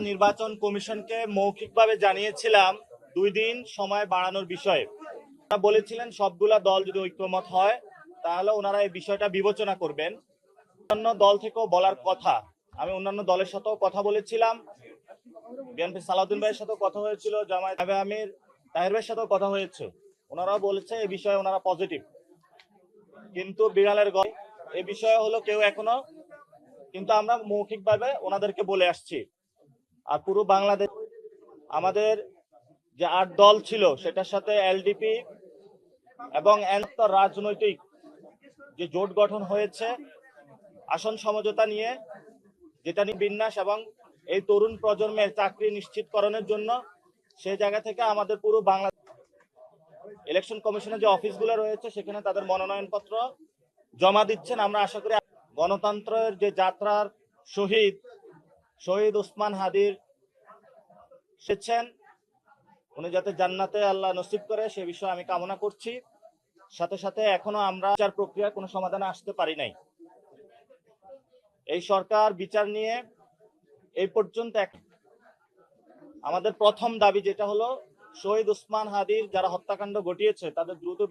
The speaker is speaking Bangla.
নির্বাচন কমিশনকে মৌখিকভাবে জানিয়েছিলাম 2 দিন সময় বাড়ানোর বিষয়ে। ওনারা বলেছিলেন সবগুলা দল যদি ঐক্যমত হয় তাহলে ওনারা এই বিষয়টা বিবেচনা করবেন। অন্যান্য দল থেকেও বলার কথা, আমি অন্যান্য দলের সাথেও কথা বলেছিলাম, বিএনপি সালাউদ্দিন ভাইয়ের সাথেও কথা হয়েছিল, জামায়াত আমির তাহের ভাইয়ের সাথেও কথা হয়েছে। ওনারাও বলেছে এই বিষয়ে ওনারা পজিটিভ, কিন্তু বিড়ালের গল্প এই বিষয়ে হলো কেউ এখনো, কিন্তু আমরা মৌখিকভাবে ওনাদেরকে বলে আসছি। আর পুরো বাংলাদেশ আমাদের যে 8 দল ছিল সেটার সাথে এলডিপি এবং রাজনৈতিক যে জোট গঠন হয়েছে আসন সমঝোতা নিয়ে, যেটা নিয়ে বিন্যাস এবং এই তরুণ প্রজন্মের চাকরি নিশ্চিতকরণের জন্য, সেই জায়গা থেকে আমাদের পুরো বাংলাদেশ ইলেকশন কমিশনের যে অফিসগুলো রয়েছে সেখানে তাদের মনোনয়নপত্র জমা দিচ্ছেন। আমরা আশা করি গণতন্ত্রের যে যাত্রার শহীদ ওসমান হাদির এসেছেন, উনি যাতে জান্নাতে আল্লাহ নসিব করে সে বিষয়ে আমি কামনা করছি। সাথে সাথে এখনো আমরা বিচার প্রক্রিয়া কোনো সমাধানে আসতে পারি নাই। এই সরকার বিচার নিয়ে এই পর্যন্ত আমাদের প্রথম দাবি যেটা হলো শহীদ ওসমান হাদির যারা হত্যাকাণ্ড ঘটিয়েছে তাদের দ্রুত